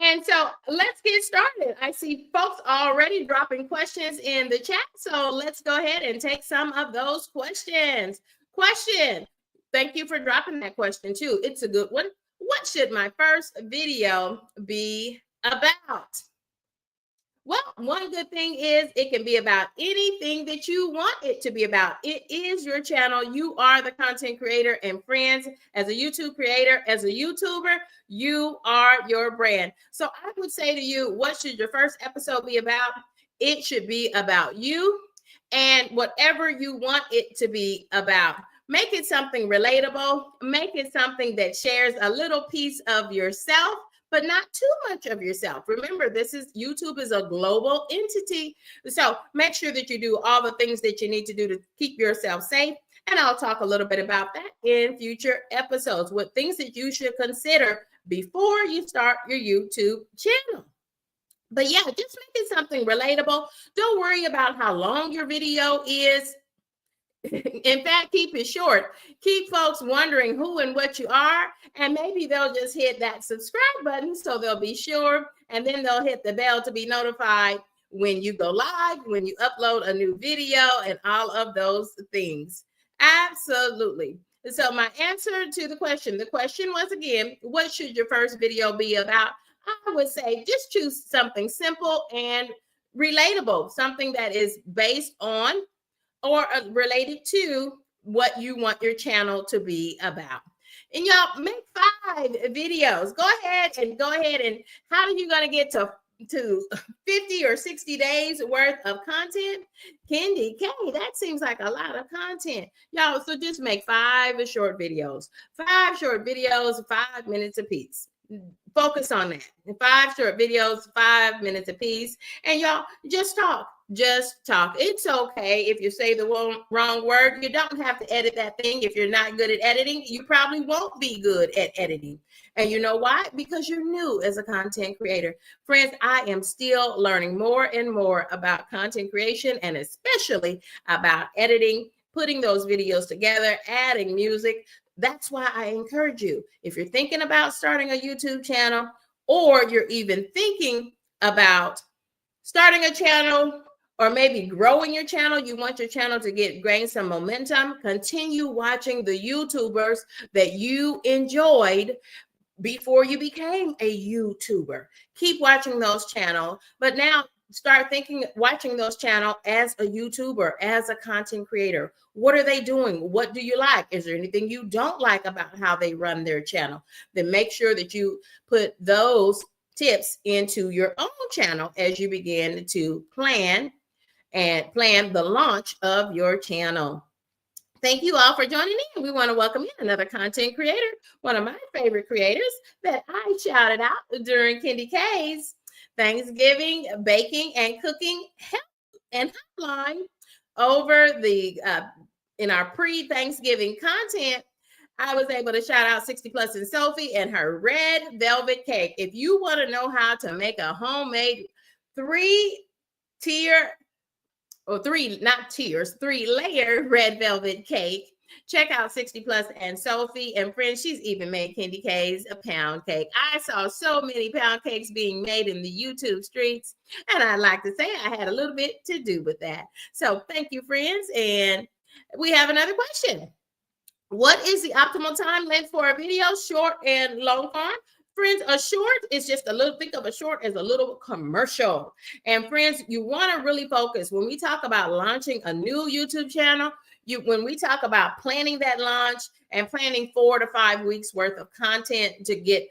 And so let's get started. I see folks already dropping questions in the chat. So let's go ahead and take some of those questions. Question. Thank you for dropping that question too. It's a good one. What should my first video be about? Well, one good thing is it can be about anything that you want it to be about. It is your channel. You are the content creator, and friends, as a YouTube creator, as a YouTuber, you are your brand. So I would say to you, what should your first episode be about? It should be about you and whatever you want it to be about. Make it something relatable. Make it something that shares a little piece of yourself, but not too much of yourself. Remember, YouTube is a global entity. So make sure that you do all the things that you need to do to keep yourself safe. And I'll talk a little bit about that in future episodes, what things that you should consider before you start your YouTube channel. But yeah, just make it something relatable. Don't worry about how long your video is. In fact, keep it short. Keep folks wondering who and what you are, and maybe they'll just hit that subscribe button so they'll be sure, and then they'll hit the bell to be notified when you go live, when you upload a new video, and all of those things. Absolutely. So my answer to the question was, again, what should your first video be about? I would say just choose something simple and relatable, something that is based on or related to what you want your channel to be about. And y'all, make 5 videos. Go ahead and how are you going to get to to 50 or 60 days worth of content, KendyK, that seems like a lot of content. Y'all, so just make 5 short videos, 5 minutes apiece. Focus on that. 5 short videos, 5 minutes apiece. And y'all just talk. Just talk. It's okay if you say the wrong word. You don't have to edit that thing. If you're not good at editing, you probably won't be good at editing. And you know why? Because you're new as a content creator. Friends, I am still learning more and more about content creation, and especially about editing, putting those videos together, adding music. That's why I encourage you, if you're thinking about starting a YouTube channel, or you're even thinking about starting a channel, or maybe growing your channel, you want your channel to gain some momentum, continue watching the YouTubers that you enjoyed before you became a YouTuber. Keep watching those channels, but now start watching those channels as a YouTuber, as a content creator. What are they doing? What do you like? Is there anything you don't like about how they run their channel? Then make sure that you put those tips into your own channel as you begin to plan the launch of your channel. Thank you all for joining in. We want to welcome in another content creator, one of my favorite creators that I shouted out during KendyK's Thanksgiving baking and cooking help and hotline over the in our pre-Thanksgiving content. I was able to shout out 60 Plus and Sophie and her red velvet cake. If you want to know how to make a homemade three-layer red velvet cake, check out 60 Plus and Sophie. And friends, she's even made KendyK's a pound cake. I saw so many pound cakes being made in the YouTube streets, and I'd like to say I had a little bit to do with that. So thank you, friends. And we have another question. What is the optimal time length for a video, short and long form? Friends, a short is just think of a short as a little commercial. And friends, you want to really focus when we talk about launching a new YouTube channel. When we talk about planning that launch and planning 4 to 5 weeks worth of content to get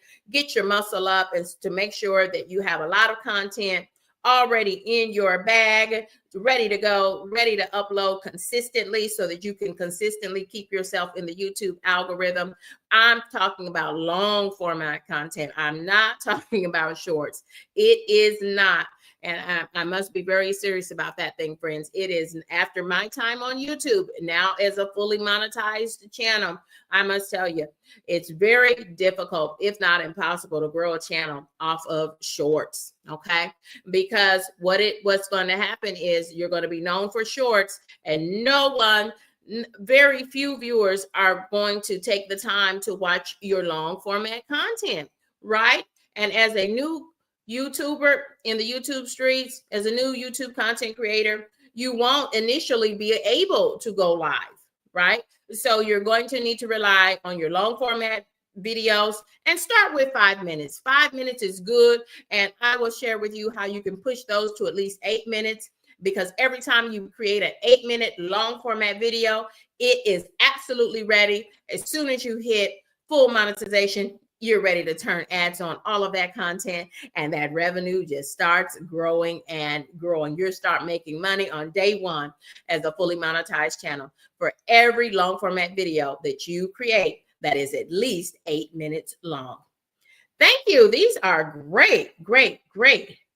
your muscle up, and to make sure that you have a lot of content already in your bag, ready to go, ready to upload consistently so that you can consistently keep yourself in the YouTube algorithm. I'm talking about long format content. I'm not talking about shorts. It is not. And I must be very serious about that thing, friends. It is, after my time on YouTube, now as a fully monetized channel, I must tell you, it's very difficult, if not impossible, to grow a channel off of shorts, okay? Because what's going to happen is you're going to be known for shorts, and very few viewers are going to take the time to watch your long format content, right? And as a new YouTuber in the YouTube streets, as a new YouTube content creator, you won't initially be able to go live, right? So you're going to need to rely on your long format videos and start with 5 minutes. 5 minutes is good. And I will share with you how you can push those to at least 8 minutes, because every time you create an 8-minute long format video, it is absolutely ready. As soon as you hit full monetization, you're ready to turn ads on all of that content, and that revenue just starts growing and growing. You start making money on day one as a fully monetized channel for every long format video that you create that is at least 8 minutes long. Thank you. These are great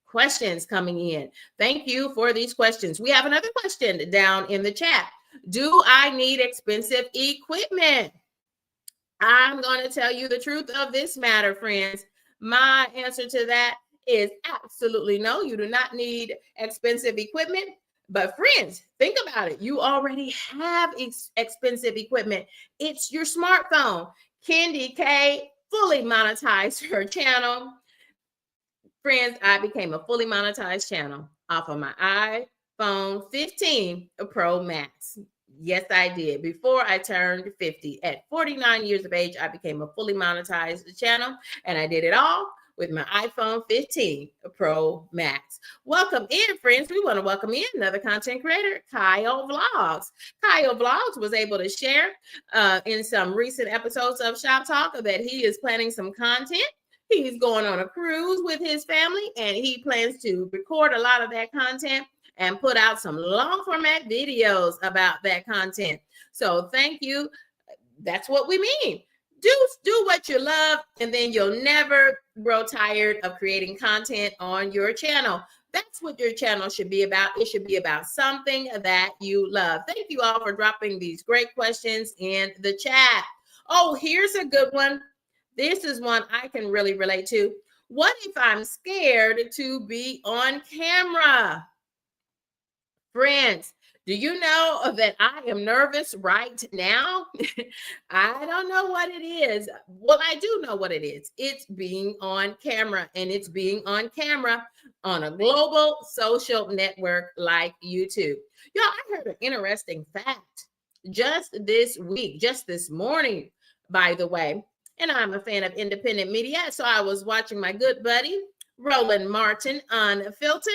questions coming in. Thank you for these questions. We have another question down in the chat. Do I need expensive equipment? I'm going to tell you the truth of this matter, friends. My answer to that is absolutely no. You do not need expensive equipment. But friends, think about it. You already have expensive equipment. It's your smartphone. KendyK fully monetized her channel. Friends, I became a fully monetized channel off of my iPhone 15 Pro Max. Yes, I did. Before I turned 50, at 49 years of age, I became a fully monetized channel, and I did it all with my iPhone 15 Pro Max. Welcome in, friends. We want to welcome in another content creator, Kyle Vlogs. Kyle Vlogs was able to share in some recent episodes of Shop Talk that he is planning some content He's going on a cruise with his family, and he plans to record a lot of that content and put out some long format videos about that content. So thank you. That's what we mean. Do what you love, and then you'll never grow tired of creating content on your channel. That's what your channel should be about. It should be about something that you love. Thank you all for dropping these great questions in the chat. Oh, here's a good one. This is one I can really relate to. What if I'm scared to be on camera? Friends, do you know that I am nervous right now? I don't know what it is. Well, I do know what it is. It's being on camera, and it's being on camera on a global social network like YouTube. Y'all, I heard an interesting fact just this week, just this morning, by the way. And I'm a fan of independent media, so I was watching my good buddy, Roland Martin, Unfiltered.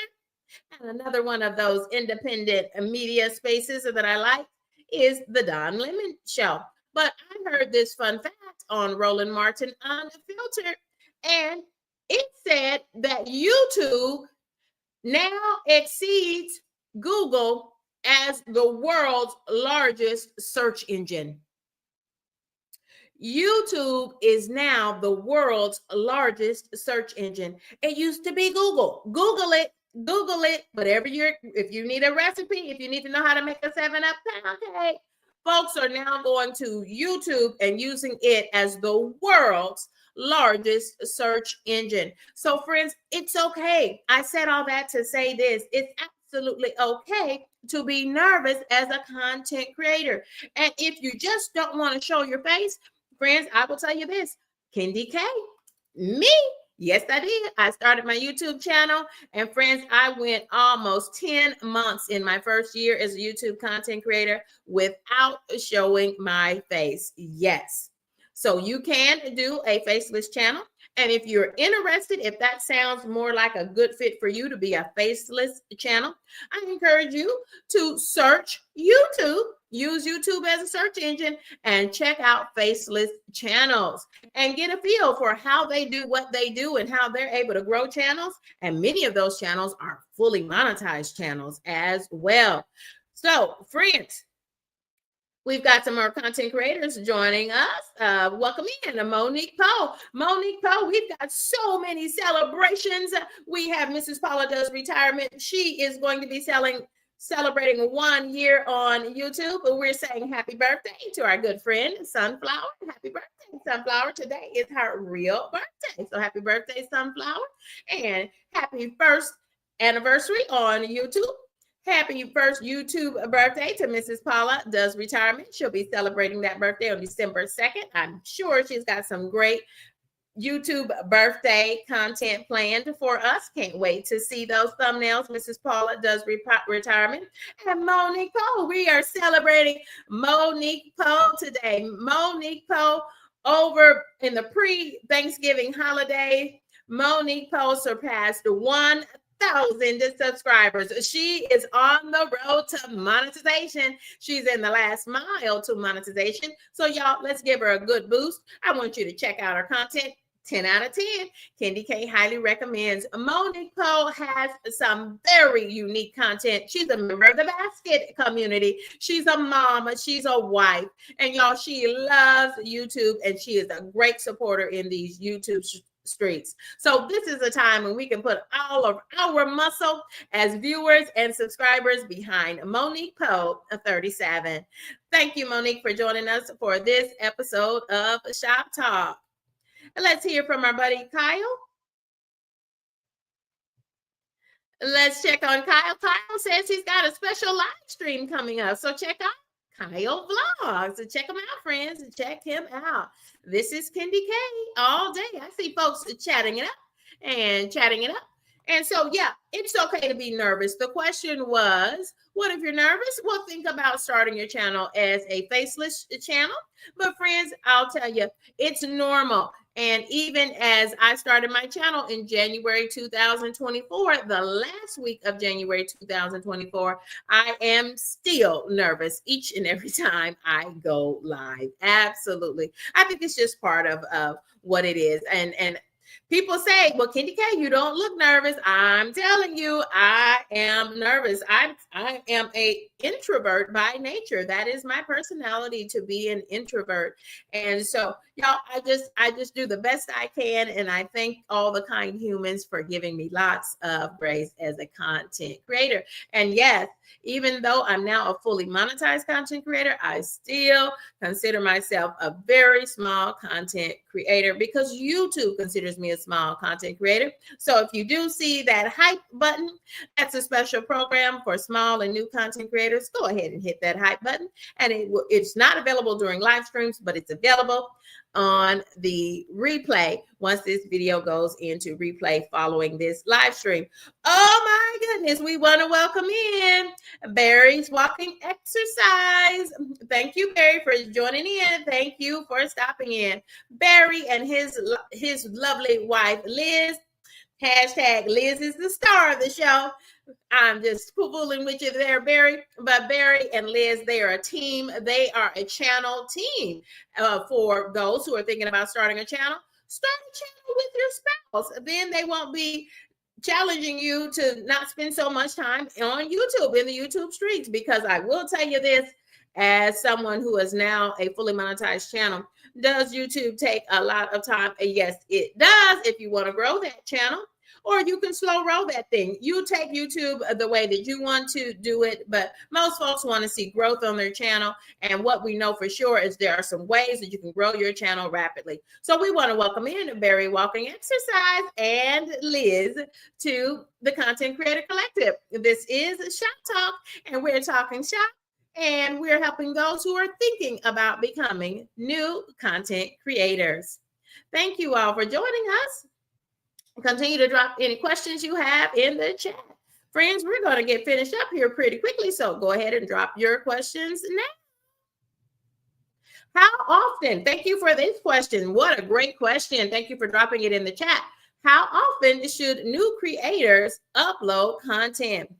And another one of those independent media spaces that I like is the Don Lemon Show. But I heard this fun fact on Roland Martin Unfiltered, and it said that YouTube now exceeds Google as the world's largest search engine. YouTube is now the world's largest search engine. It used to be Google. Google it. Whatever if you need a recipe, if you need to know how to make a 7-Up pound cake, folks are now going to YouTube and using it as the world's largest search engine. So friends, it's okay. I said all that to say this. It's absolutely okay to be nervous as a content creator. And if you just don't want to show your face, friends, I will tell you this, KendyK, me, yes, I did. I started my YouTube channel, and friends, I went almost 10 months in my first year as a YouTube content creator without showing my face. Yes. So you can do a faceless channel. And if you're interested, if that sounds more like a good fit for you to be a faceless channel, I encourage you to search YouTube, use YouTube as a search engine, and check out faceless channels and get a feel for how they do what they do and how they're able to grow channels. And many of those channels are fully monetized channels as well. So, friends, we've got some more content creators joining us. Welcome in to Monique Poe. Monique Poe, we've got so many celebrations. We have Mrs. Paula Does Retirement. She is going to be celebrating 1 year on YouTube. We're saying happy birthday to our good friend, Sunflower. Happy birthday, Sunflower. Today is her real birthday. So happy birthday, Sunflower. And happy first anniversary on YouTube. Happy first YouTube birthday to Mrs. Paula Does Retirement. She'll be celebrating that birthday on December 2nd. I'm sure she's got some great YouTube birthday content planned for us. Can't wait to see those thumbnails. Mrs. Paula Does Retirement. And Monique Poe, we are celebrating Monique Poe today. Monique Poe, over in the pre-Thanksgiving holiday, Monique Poe surpassed 1,000 subscribers. She is on the road to monetization. She's in the last mile to monetization. So y'all, let's give her a good boost. I want you to check out her content. 10 out of 10. KendyK highly recommends. Monique Poe has some very unique content. She's a member of the basket community. She's a mom. She's a wife. And y'all, she loves YouTube, and she is a great supporter in these YouTube streets. So this is a time when we can put all of our muscle as viewers and subscribers behind Monique Poe 37. Thank you, Monique, for joining us for this episode of Shop Talk. Let's hear from our buddy Kyle. Let's check on Kyle. Kyle says he's got a special live stream coming up. So check out Kyle Vlogs. So check him out, friends. Check him out. This is KendyK all day. I see folks chatting it up. And so, yeah, it's okay to be nervous. The question was, what if you're nervous? Well, think about starting your channel as a faceless channel. But friends, I'll tell you, it's normal. And even as I started my channel in January 2024, the last week of January 2024, I am still nervous each and every time I go live. Absolutely. I think it's just part of what it is. And People say, well, KendyK, you don't look nervous. I'm telling you, I am nervous. I am a introvert by nature. That is my personality, to be an introvert. And so, y'all, I just do the best I can. And I thank all the kind humans for giving me lots of grace as a content creator. And yes, even though I'm now a fully monetized content creator, I still consider myself a very small content creator because YouTube considers me a small content creator. So if you do see that hype button, that's a special program for small and new content creators. Go ahead and hit that hype button. And it's not available during live streams, but it's available on the replay once this video goes into replay following this live stream. Oh my goodness, we want to welcome in Barry's Walking Exercise. Thank you, Barry, for joining in. Thank you for stopping in. Barry and his lovely wife, Liz. Hashtag Liz is the star of the show. I'm just fooling with you there, Barry. But Barry and Liz, they are a team. They are a channel team. For those who are thinking about starting a channel, start a channel with your spouse. Then they won't be challenging you to not spend so much time on YouTube, in the YouTube streets, because I will tell you this, as someone who is now a fully monetized channel, does YouTube take a lot of time? Yes, it does, if you want to grow that channel. Or you can slow roll that thing. You take YouTube the way that you want to do it, but most folks want to see growth on their channel. And what we know for sure is there are some ways that you can grow your channel rapidly. So we want to welcome in Barry Walking Exercise and Liz to the Content Creator Collective. This is Shop Talk, and we're talking shop, and we're helping those who are thinking about becoming new content creators. Thank you all for joining us. Continue to drop any questions you have in the chat. Friends, we're going to get finished up here pretty quickly, so go ahead and drop your questions now. How often? Thank you for this question. What a great question. Thank you for dropping it in the chat. How often should new creators upload content?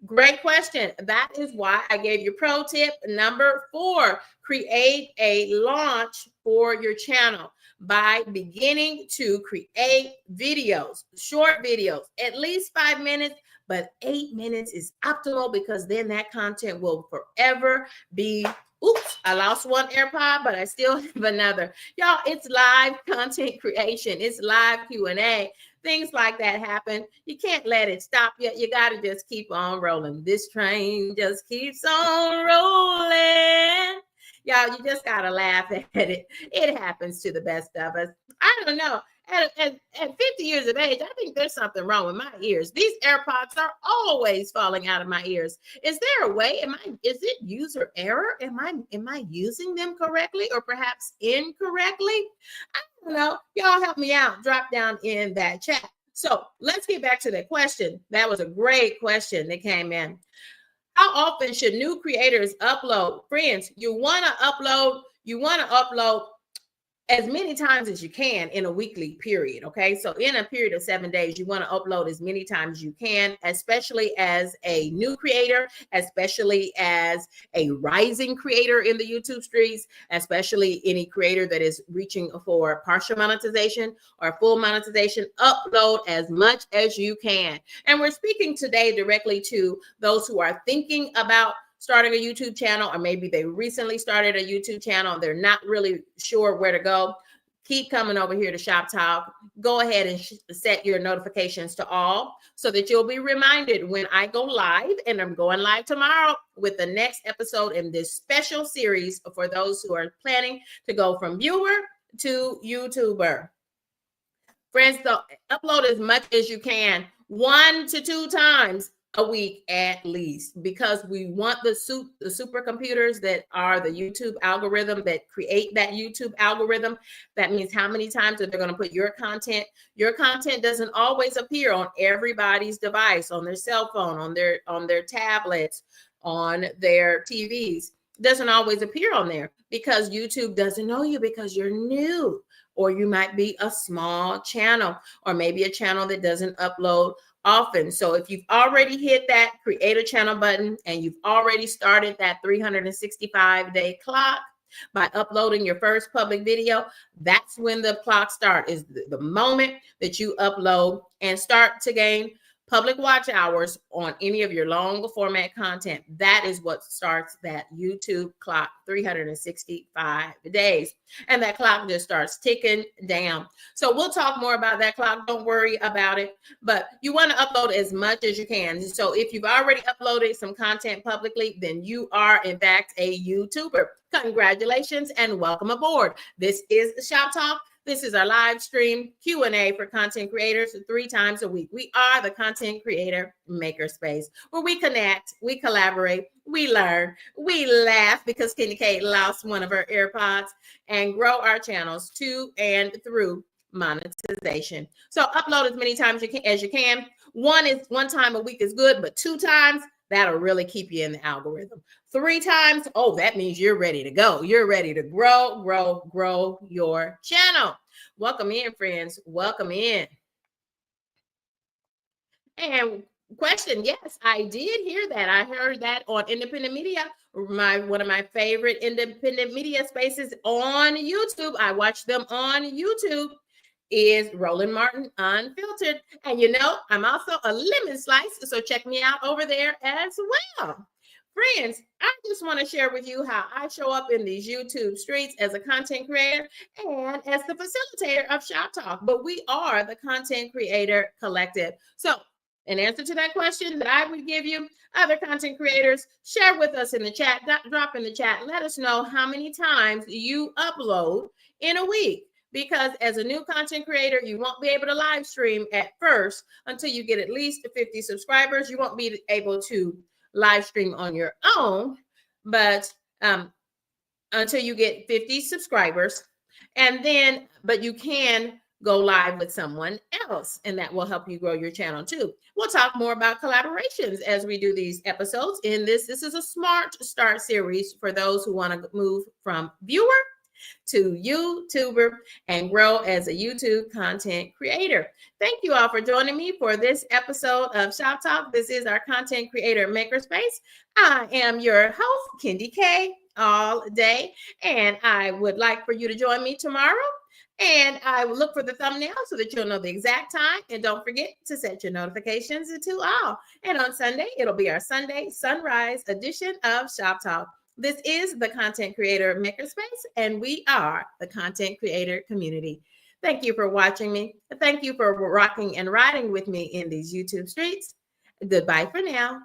Great question. That is why I gave you pro tip number 4. Create a launch for your channel by beginning to create videos, short videos, at least 5 minutes, but 8 minutes is optimal because then that content will forever be, oops, I lost one AirPod, but I still have another. Y'all, it's live content creation. It's live Q&A. Things like that happen. You can't let it stop you. You got to just keep on rolling. This train just keeps on rolling. Y'all, you just got to laugh at it. It happens to the best of us. I don't know. At 50 years of age, I think there's something wrong with my ears. These AirPods are always falling out of my ears. Is there a way? Is it user error? Am I using them correctly or perhaps incorrectly? I don't know. Y'all help me out. Drop down in that chat. So let's get back to that question. That was a great question that came in. How often should new creators upload? Friends, you want to upload as many times as you can in a weekly period. Okay. So in a period of 7 days, you want to upload as many times as you can, especially as a new creator, especially as a rising creator in the YouTube streets, especially any creator that is reaching for partial monetization or full monetization. Upload as much as you can. And we're speaking today directly to those who are thinking about starting a YouTube channel, or maybe they recently started a YouTube channel and they're not really sure where to go. Keep coming over here to Shop Talk. Go ahead and set your notifications to all so that you'll be reminded when I go live, and I'm going live tomorrow with the next episode in this special series for those who are planning to go from viewer to YouTuber. Friends, upload as much as you can, 1 to 2 times a week at least, because we want the supercomputers that are the YouTube algorithm, that create that YouTube algorithm. That means how many times are they going to put your content. Your content doesn't always appear on everybody's device, on their cell phone, on their tablets, on their TVs. It doesn't always appear on there because YouTube doesn't know you because you're new, or you might be a small channel, or maybe a channel that doesn't upload often. So if you've already hit that create a channel button and you've already started that 365-day clock, by uploading your first public video. That's when the clock starts, is the moment that you upload and start to gain public watch hours on any of your long format content. That is what starts that YouTube clock, 365 days. And that clock just starts ticking down. So we'll talk more about that clock. Don't worry about it. But you want to upload as much as you can. So if you've already uploaded some content publicly, then you are in fact a YouTuber. Congratulations and welcome aboard. This is the Shop Talk. This is our live stream Q&A for content creators 3 times a week. We are the Content Creator Makerspace, where we connect, we collaborate, we learn, we laugh because KendyK lost one of her AirPods, and grow our channels to and through monetization. So upload as many times as you can. One time a week is good, but 2 times, that'll really keep you in the algorithm. 3 times, oh, that means you're ready to go. You're ready to grow your channel. Welcome in, friends. Welcome in. And question, yes, I did hear that. I heard that on independent media. One of my favorite independent media spaces on YouTube. I watch them on YouTube. Is Roland Martin Unfiltered. And you know, I'm also a lemon slice, so check me out over there as well. Friends, I just want to share with you how I show up in these YouTube streets as a content creator and as the facilitator of Shop Talk. But we are the Content Creator Collective. So in answer to that question that I would give you, other content creators, share with us in the chat, drop in the chat, let us know how many times you upload in a week. Because as a new content creator, you won't be able to live stream at first until you get at least 50 subscribers. You won't be able to live stream on your own, but until you get 50 subscribers. And then, but you can go live with someone else, and that will help you grow your channel too. We'll talk more about collaborations as we do these episodes. This is a Smart Start series for those who want to move from viewer to YouTuber and grow as a YouTube content creator. Thank you all for joining me for this episode of Shop Talk. This is our Content Creator Makerspace. I am your host, KendyK, all day, and I would like for you to join me tomorrow. And I will look for the thumbnail so that you'll know the exact time. And don't forget to set your notifications to all. And on Sunday, it'll be our Sunday Sunrise edition of Shop Talk. This is the Content Creator Makerspace, and we are the content creator community. Thank you for watching me. Thank you for rocking and riding with me in these YouTube streets. Goodbye for now.